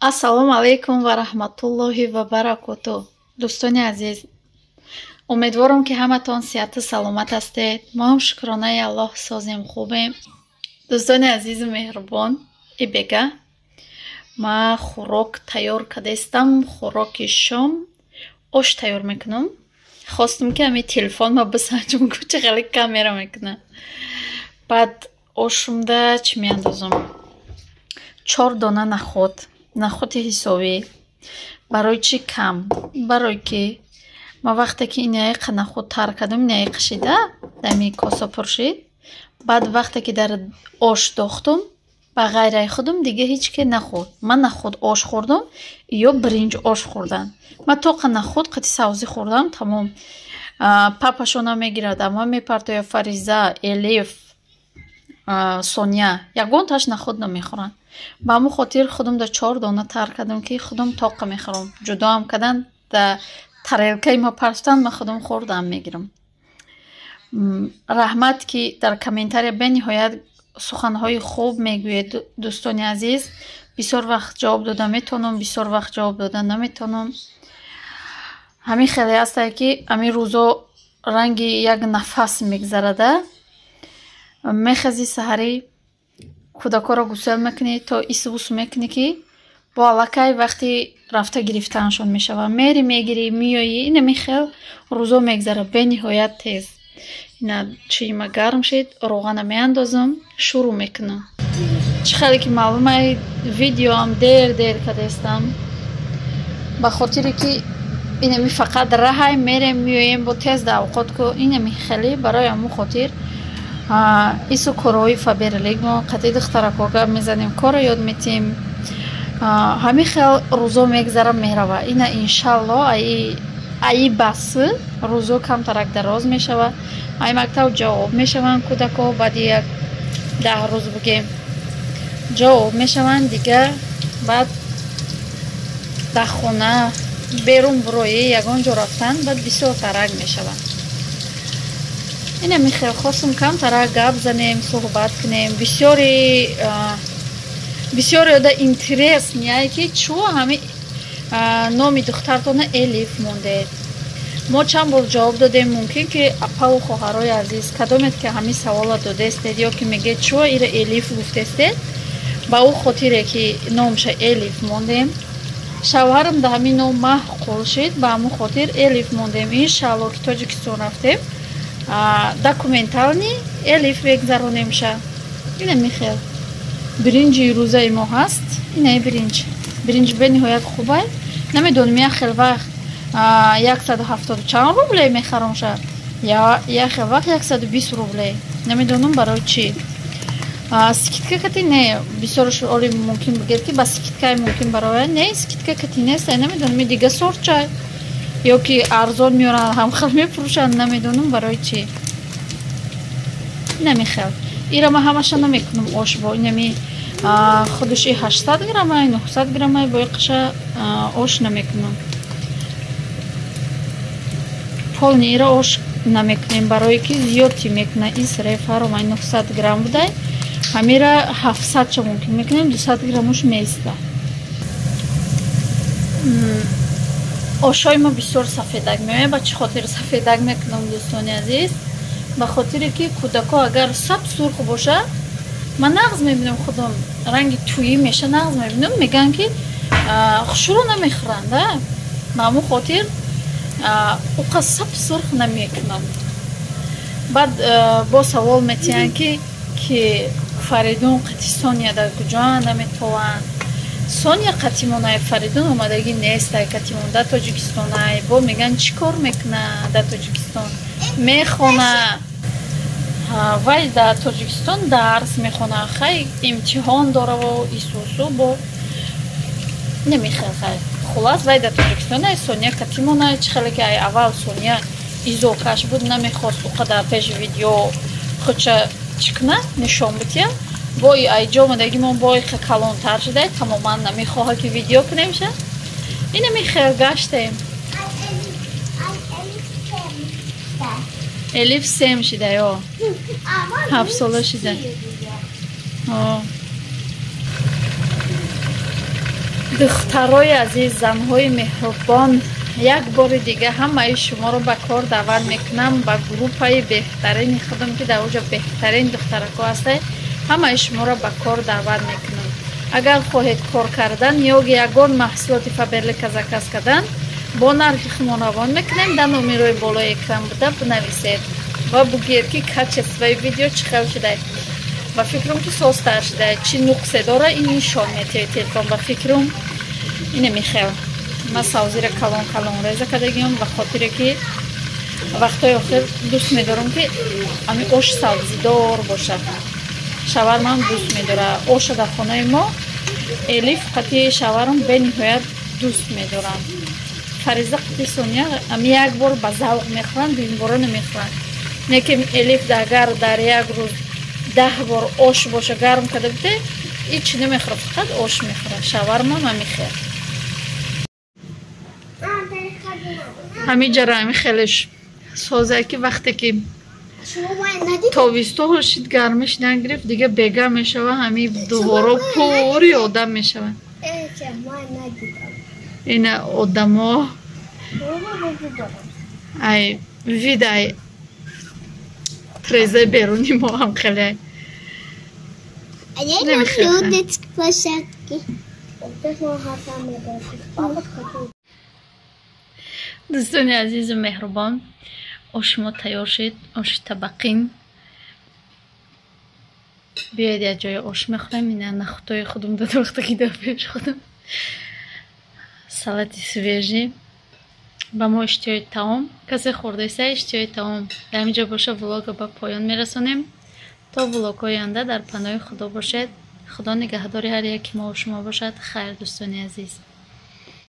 Ассалому алайкум ва раҳматуллоҳи ва баракатуҳ. Дӯстони азиз, умедворам ки ҳаматон сеҳату саломат ҳастед. Мо ҳам шукронаи Аллоҳ созем хубем. Дӯстони азизу меҳрубон, ибега ма хӯрок тайёр кардастам. Хӯроки шом ош тайёр мекунам. Хостам ки ҳамин телефонро бисанҷам, чӣ хеле камера мекунад. Баъд ошумда чӣ меандозам? 4 дона нахоти ҳисобӣ. Барои чӣ кам? Барои ки ма вақте ки инаиқа наход тар кардам, инаиқа шида дами коса пуршид. Баъд вақте ки дар ош дохтам, ба ғайраи худам дига ҳеҷ ки нахӯрд. Ман наход ош хӯрдам ё биринҷ ош хӯрдан. Ман тоқа наход қати савзӣ хӯрдам, тамом. Папашона мегирад, амма мепартояд, Фариза, Элиф, Соня ягонташ наход намехӯранд. Ба ҳамон хотир худам да 4 дона тар кардам ки худам тоқа мехӯрам. Ҷудоам кардан да тарелкаи ма парстан, ма худам хӯрдам мегирам. Раҳмат ки дар комментария бениҳоят суханҳои хуб мегӯед. Дӯстони азиз, бисёр вақт ҷавоб дода метавонам, бисёр вақт ҷавоб дода наметавонам. Ҳамин хеле ҳастае ки ҳамин рӯзо ранги як нафас мегзарада. Мехази саҳарӣ кӯдакоро гусел мекунӣ, то исбус мекунӣ ки бо аллакай вақти рафта гирифтааншон мешава. Мери мегирӣ, миёӣ, инами хел рӯзо мегзара бениҳоят тез. Ина чима гарм шид, роғана меандозам, шурӯъ мекунам. Чӣ хеле ки маълумай видеоам дер кардастам, ба хотире ки инами фақат раҳай мерем миёем бо тез да авқот ку инами хеле барои ҳамон хотир ису корҳои фаберлик мо қати духтаракога мезанем, кора ёд метиҳем. Ҳамин хел рӯзо мегзара мерава. Ина иншаллоҳ аи баси рӯзо камтарак дароз мешава. Аи мактаб ҷавоб мешаванд кӯдако, баъди як 10 рӯз бугем ҷавоб мешаванд дига. баъд дар хона берун буроӣ ягон ҷо рафтан баъд бисёр тарак мешаванд. ина мехел хостам камтарак гап занем, суҳбат кунем. бисёре ода интерес меяд ки чӯ ҳами номи духтартона Элиф мондед. Мо чанд бор ҷавоб додем. Мумкин ки апаву хоҳарои азиз кадомет ки ҳамин савола додастед ё ки мегӯед чӯ ира Элиф гуфтастед, ба ӯ хотире ки номша Элиф мондем. шавҳарам да ҳамин ном маҳқул шид, ба ҳамон хотир Элиф мондем. Иншаллоҳ ки Тоҷикистон рафтем документални Элиф мегзаронемша. ина мехел биринҷи рӯзаи мо ҳаст. инаи биринҷ бениҳоят хубай. намедонам як хел вақт 170 чанд рубле мехаромша, як хел вақт 120 рубле. намедонам барои чӣ. скидка кати не бисёрш оли мумкин бигӯед ки ба скидкаи мумкин бароя не скидка кати нест. намедонам дига сорчай ё ки арзон меоранд ҳамхел мефурӯшанд. намедонам барои чӣ. намехел ира ма ҳамаша намекунам ош бо инами худуши 800 граммай 900 граммай бо иқаша ош намекунам. полни ира ош намекунем барое ки зиёдтӣ мекуна. ис рефаромай 900 грамм будай, ҳамира 700 ча мумкин мекунем, 200 граммуш меиста. ошҳои ма бисёр сафедак меояд. ба чӣ хотир сафедак мекунам дӯстони азиз? ба хотире ки кӯдако агар сабз сурх боша, ман нағз мебинам худам ранги тӯӣ меша, нағз мебинам, мегӯян ки хушро намехӯранд. ба ҳамон хотир уқа сабз сурх намекунам. баъд бо савол метиҳанд ки Фаридун қати Соня дар куҷоанд наметаванд. Соня қатимонай Фаридун омадагӣ нестай қатимон дар Тоҷикистонай. бо мегӯянд чӣ кор мекуна дар Тоҷикистон? Мехона. вай дар Тоҷикистон дарс мехона. хай имтиҳон дораву исусу бо намехел хай. хулас вай дар Тоҷикистонай. Соня қатимонай. чӣ хеле ки ай аввал Соня изокаш буд, намехост уқадар пеши видео худша чӣ куна нишон бития. бои айҷо омадагимон бои калонтар шудай, тамоман намехоҳад ки видео кунемша. ина мехел гаштем. Элиф 7 шида ё 7 сола шида. духтарои азиз, занҳои меҳрубон, як бори дига ҳамаи шуморо ба кор даъват мекунам ба группаи беҳтарини худам ки дар оҷа беҳтарин духтарако ҳастанд. ҳамаи шуморо ба кор даъват мекунам. агар хоҳед кор кардан ё ягон маҳсулоти фаберлика заказ кардан, бо нархи худмонравон мекунем, дар номерои болои экран буда бинависед ва бугед ки каче свои видео чӣ хел шудаед. ба фикрам ки состар шудаед, чӣ нуқсе дора ин нишон метавед телефон. ба фикрам ине мехел ман савзира калон калон реза кардагиам ба хотире ки вақтҳои охир дӯст медорам ки ами ош савзидор бошад. шавармам дӯст медора. оша дар хонаи мо элиф қати шаварм бениҳоят дӯст медорам. фариза қати сония ами як бор ба завқ мехӯранд, дуюмбора намехӯранд. не ки элиф агар дар як рӯз 10 бор ош боша гарм карда биде ҳичи намехӯрад, фақат ош мехӯрад. шаварма мамихел ҳамиҷара ами хелеш созае ки вақте ки тобистон шид гармиш нагирифт дига бега мешава, ҳами дуворо пури одам мешава. ина одамо ай видай трезаи беруни мо ҳам хеле дӯстони азизу меҳрубон, оши мо тайёр шид. оши табақин. биёед як ҷои ош мехӯрем. ина нахӯтои худам дод вақте ки дар пеш худам салати свежи. ба мо иштиёи таом, касе хӯрдаиса иштиёи таом дар ҳаминҷо боша. влога ба поён мерасонем. то влогҳои оянда дар паноҳи худо бошед. худо нигаҳдори ҳар яки мо ва шумо бошад. хайр дӯстони азиз.